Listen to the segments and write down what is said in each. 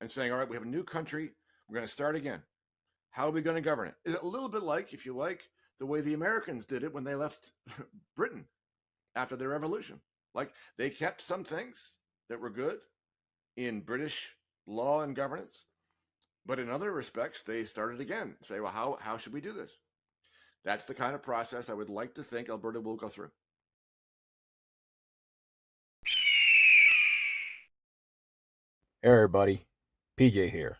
and saying, all right, we have a new country. We're going to start again. How are we going to govern it? Is it a little bit like, if you like, the way the Americans did it when they left Britain after their revolution? Like, they kept some things that were good in British law and governance, but in other respects, they started again. Say, well, how should we do this? That's the kind of process I would like to think Alberta will go through. Hey everybody, PJ here.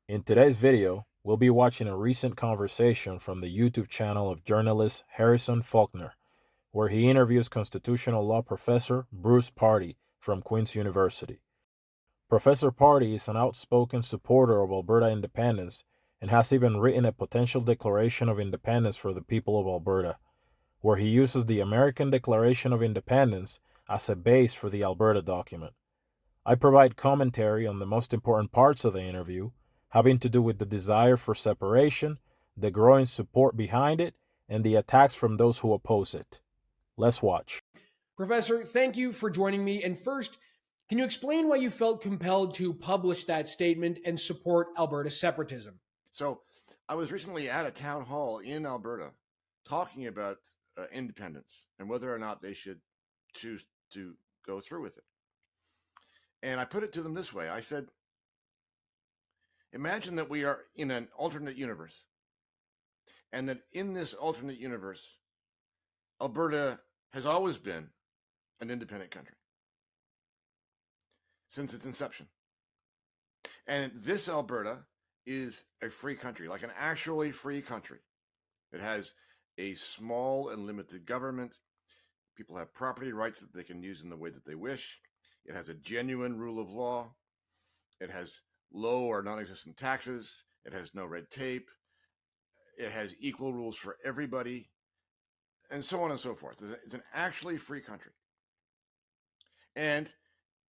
In today's video, we'll be watching a recent conversation from the YouTube channel of journalist Harrison Faulker, where he interviews constitutional law professor Bruce Pardy from Queen's University. Professor Pardy is an outspoken supporter of Alberta independence and has even written a potential declaration of independence for the people of Alberta, where he uses the American Declaration of Independence as a base for the Alberta document. I provide commentary on the most important parts of the interview, having to do with the desire for separation, the growing support behind it, and the attacks from those who oppose it. Let's watch. Professor, thank you for joining me. And first, can you explain why you felt compelled to publish that statement and support Alberta separatism? So I was recently at a town hall in Alberta talking about independence and whether or not they should choose to go through with it. And I put it to them this way. I said, imagine that we are in an alternate universe, and that in this alternate universe, Alberta has always been an independent country since its inception. And this Alberta is a free country, like an actually free country. It has a small and limited government. People have property rights that they can use in the way that they wish. It has a genuine rule of law. It has low or non-existent taxes. It has no red tape. It has equal rules for everybody, and so on and so forth. It's an actually free country. And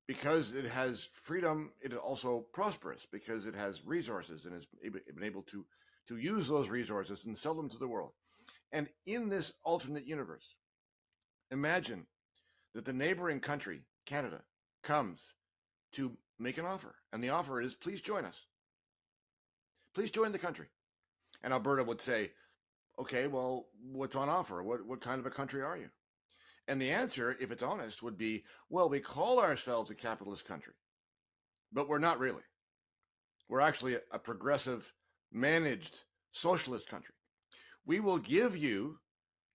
because it has freedom, it is also prosperous because it has resources and has been able to use those resources and sell them to the world. And in this alternate universe, imagine that the neighboring country, Canada, comes to make an offer. And the offer is, please join us. Please join the country. And Alberta would say, okay, well, what's on offer? What kind of a country are you? And the answer, if it's honest, would be, well, we call ourselves a capitalist country, but we're not really. We're actually a progressive, managed socialist country. We will give you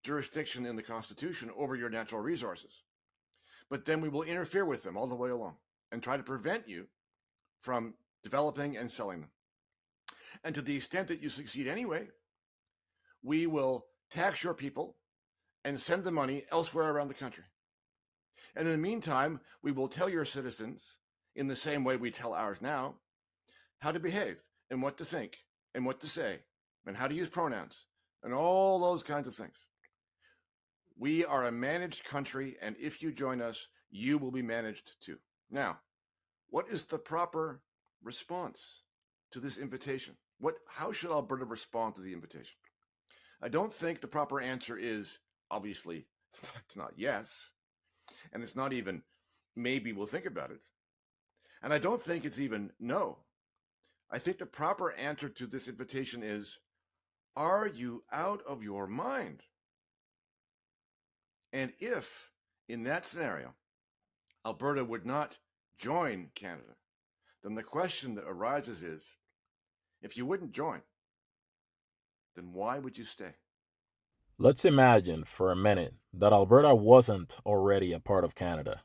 jurisdiction in the Constitution over your natural resources, but then we will interfere with them all the way along and try to prevent you from developing and selling them. And to the extent that you succeed anyway, we will tax your people and send the money elsewhere around the country. And in the meantime, we will tell your citizens, in the same way we tell ours now, how to behave and what to think and what to say and how to use pronouns and all those kinds of things. We are a managed country, and if you join us, you will be managed too. Now, what is the proper response to this invitation? How should Alberta respond to the invitation? I don't think the proper answer is, obviously, it's not yes, and it's not even maybe we'll think about it. And I don't think it's even no. I think the proper answer to this invitation is, are you out of your mind? And if, in that scenario, Alberta would not join Canada, then the question that arises is, if you wouldn't join, then why would you stay? Let's imagine for a minute that Alberta wasn't already a part of Canada,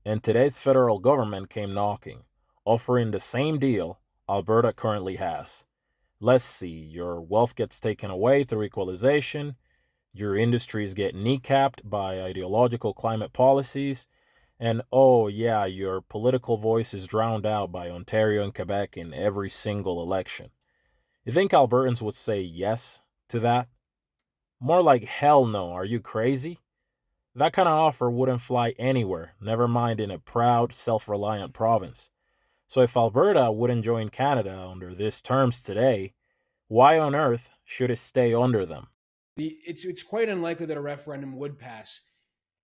and today's federal government came knocking, offering the same deal Alberta currently has. Let's see, your wealth gets taken away through equalization, your industries get kneecapped by ideological climate policies, and oh yeah, your political voice is drowned out by Ontario and Quebec in every single election. You think Albertans would say yes to that? More like hell no, are you crazy? That kind of offer wouldn't fly anywhere, never mind in a proud, self-reliant province. So if Alberta wouldn't join Canada under these terms today, why on earth should it stay under them? It's quite unlikely that a referendum would pass.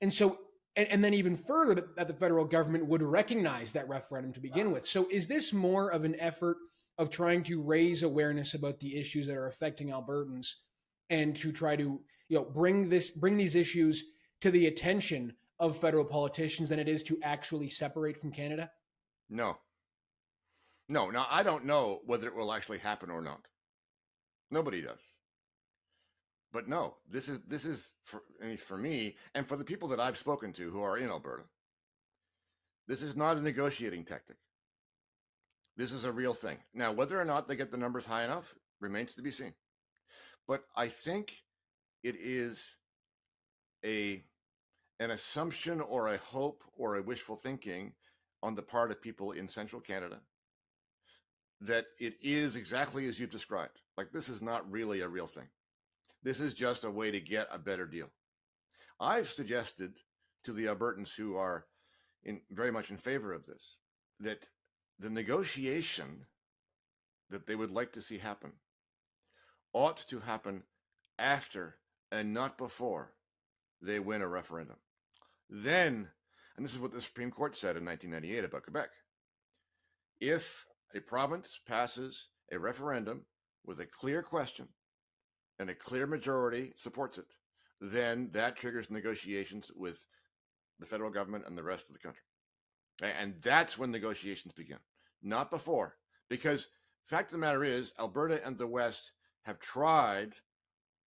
And so and then even further that the federal government would recognize that referendum to begin with. So is this more of an effort of trying to raise awareness about the issues that are affecting Albertans and to try to bring these issues to the attention of federal politicians than it is to actually separate from Canada? No. Now, I don't know whether it will actually happen or not. Nobody does. But no, this is for me and for the people that I've spoken to who are in Alberta. This is not a negotiating tactic. This is a real thing. Now, whether or not they get the numbers high enough remains to be seen. But I think it is an assumption or a hope or a wishful thinking on the part of people in central Canada that it is exactly as you've described. Like, this is not really a real thing. This is just a way to get a better deal. I've suggested to the Albertans who are very much in favor of this that the negotiation that they would like to see happen ought to happen after and not before they win a referendum. Then, and this is what the Supreme Court said in 1998 about Quebec, if a province passes a referendum with a clear question and a clear majority supports it, then that triggers negotiations with the federal government and the rest of the country. And that's when negotiations begin, not before. Because the fact of the matter is, Alberta and the West have tried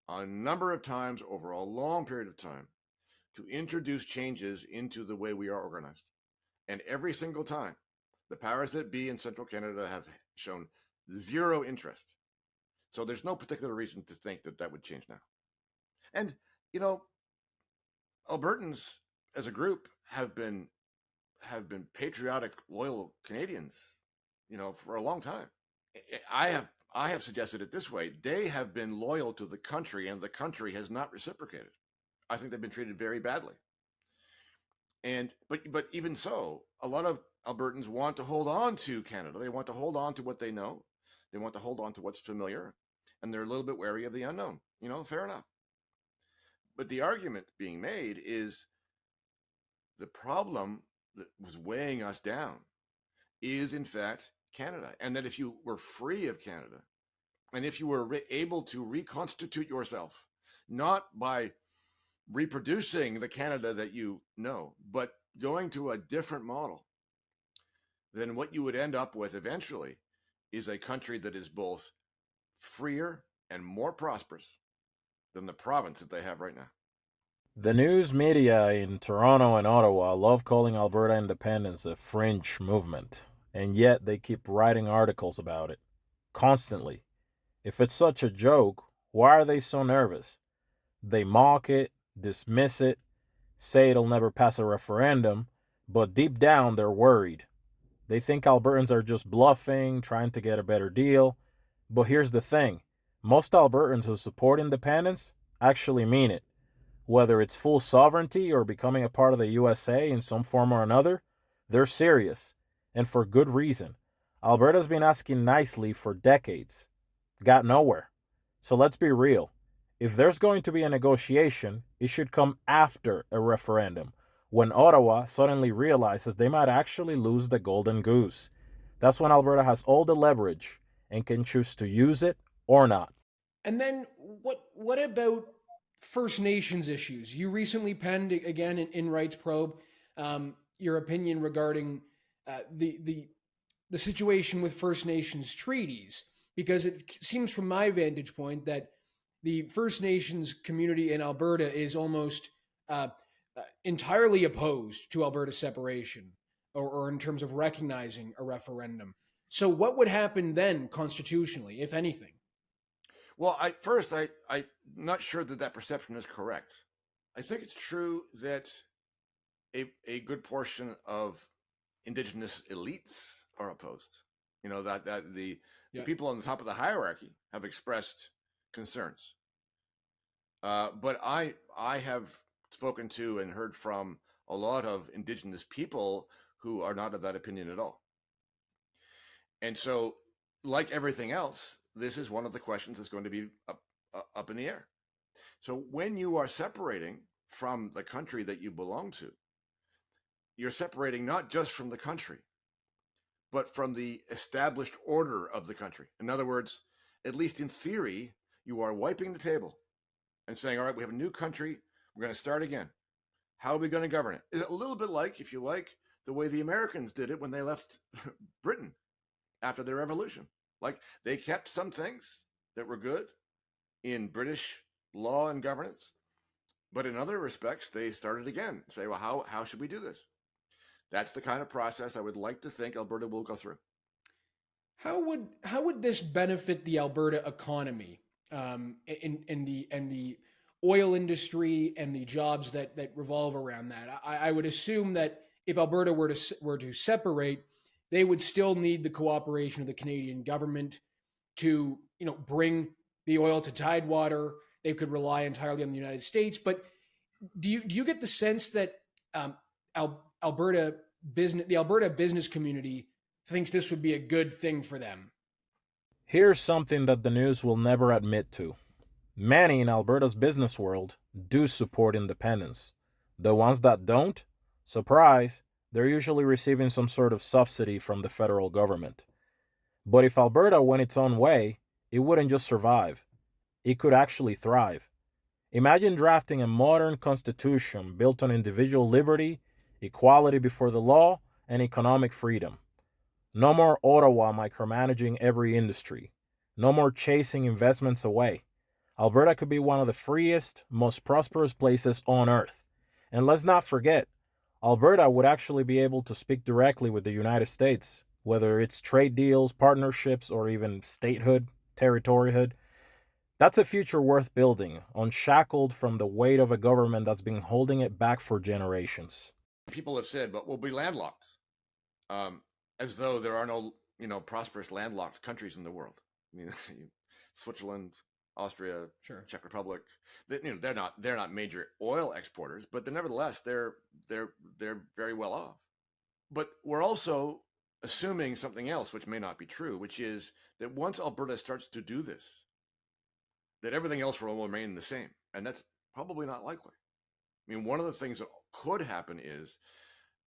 a number of times over a long period of time to introduce changes into the way we are organized. And every single time, the powers that be in central Canada have shown zero interest. So there's no particular reason to think that that would change now. And, Albertans as a group have been patriotic, loyal Canadians, for a long time. I have suggested it this way. They have been loyal to the country and the country has not reciprocated. I think they've been treated very badly. But even so, a lot of Albertans want to hold on to Canada. They want to hold on to what they know. They want to hold on to what's familiar, and they're a little bit wary of the unknown. Fair enough. But the argument being made is the problem that was weighing us down is, in fact, Canada. And that if you were free of Canada, and if you were able to reconstitute yourself, not by reproducing the Canada that you know, but going to a different model, then what you would end up with eventually is a country that is both freer and more prosperous than the province that they have right now. The news media in Toronto and Ottawa love calling Alberta independence a fringe movement, and yet they keep writing articles about it constantly. If it's such a joke, why are they so nervous? They mock it, dismiss it, say it'll never pass a referendum, but deep down they're worried. They think Albertans are just bluffing, trying to get a better deal. But here's the thing. Most Albertans who support independence actually mean it. Whether it's full sovereignty or becoming a part of the USA in some form or another, they're serious. And for good reason. Alberta's been asking nicely for decades. Got nowhere. So let's be real. If there's going to be a negotiation, it should come after a referendum, when Ottawa suddenly realizes they might actually lose the golden goose. That's when Alberta has all the leverage and can choose to use it or not. And then what about First Nations issues? You recently penned, again, in Rights Probe, your opinion regarding the situation with First Nations treaties, because it seems from my vantage point that the First Nations community in Alberta is almost entirely opposed to Alberta separation, or in terms of recognizing a referendum. So what would happen then constitutionally, if anything? Well, I'm not sure that perception is correct. I think it's true that a good portion of Indigenous elites are opposed. That the people on the top of the hierarchy have expressed concerns. But I have spoken to and heard from a lot of Indigenous people who are not of that opinion at all. And so, like everything else, this is one of the questions that's going to be up in the air. So when you are separating from the country that you belong to, you're separating not just from the country, but from the established order of the country. In other words, at least in theory, you are wiping the table and saying, all right, we have a new country. We're going to start again. How are we going to govern it? It's a little bit like, if you like, the way the Americans did it when they left Britain after their revolution. Like, they kept some things that were good in British law and governance, but in other respects, they started again. Say, well, how should we do this? That's the kind of process I would like to think Alberta will go through. How would this benefit the Alberta economy, in the oil industry and the jobs that revolve around that? I would assume that if Alberta were to separate, they would still need the cooperation of the Canadian government to bring the oil to Tidewater. They could rely entirely on the United States. But do you get the sense that the Alberta business community thinks this would be a good thing for them? Here's something that the news will never admit to. Many in Alberta's business world do support independence. The ones that don't, surprise, they're usually receiving some sort of subsidy from the federal government. But if Alberta went its own way, it wouldn't just survive. It could actually thrive. Imagine drafting a modern constitution built on individual liberty, equality before the law, and economic freedom. No more Ottawa micromanaging every industry. No more chasing investments away. Alberta could be one of the freest, most prosperous places on earth. And let's not forget, Alberta would actually be able to speak directly with the United States, whether it's trade deals, partnerships, or even statehood, territoryhood. That's a future worth building, unshackled from the weight of a government that's been holding it back for generations. People have said, but we'll be landlocked, as though there are no, prosperous landlocked countries in the world. I mean, Switzerland, Austria, Sure. Czech Republic. They're not major oil exporters, but nevertheless they're very well off. But we're also assuming something else, which may not be true, which is that once Alberta starts to do this, that everything else will remain the same, and that's probably not likely. I mean, one of the things that could happen is,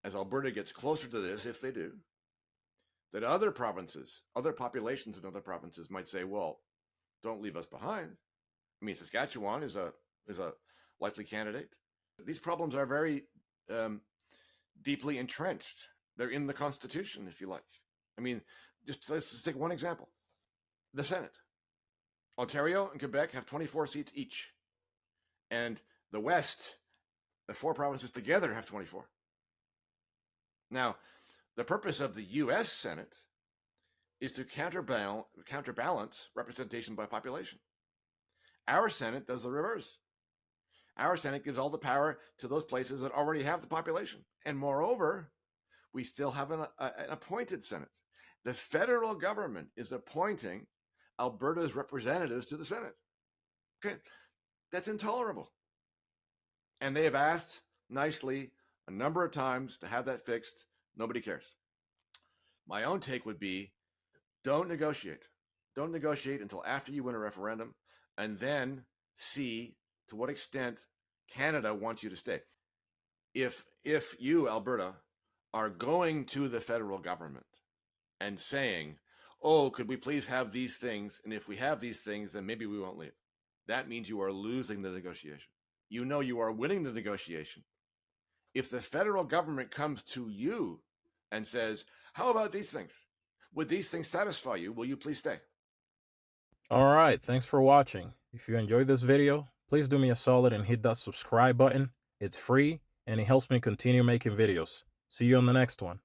as Alberta gets closer to this, if they do, that other provinces, other populations in other provinces might say, well, don't leave us behind. I mean, Saskatchewan is a likely candidate. These problems are very deeply entrenched. They're in the Constitution, if you like. I mean, let's just take one example. The Senate. Ontario and Quebec have 24 seats each. And the West, the four provinces together, have 24. Now, the purpose of the U.S. Senate is to counterbalance representation by population. Our Senate does the reverse. Our Senate gives all the power to those places that already have the population. And moreover, we still have an appointed Senate. The federal government is appointing Alberta's representatives to the Senate. Okay, that's intolerable. And they have asked nicely a number of times to have that fixed. Nobody cares. My own take would be, don't negotiate. Don't negotiate until after you win a referendum, and then see to what extent Canada wants you to stay. If you, Alberta, are going to the federal government and saying, oh, could we please have these things? And if we have these things, then maybe we won't leave. That means you are losing the negotiation. You know you are winning the negotiation if the federal government comes to you and says, how about these things? Would these things satisfy you? Will you please stay? All right, thanks for watching. If you enjoyed this video, please do me a solid and hit that subscribe button. It's free and it helps me continue making videos. See you on the next one.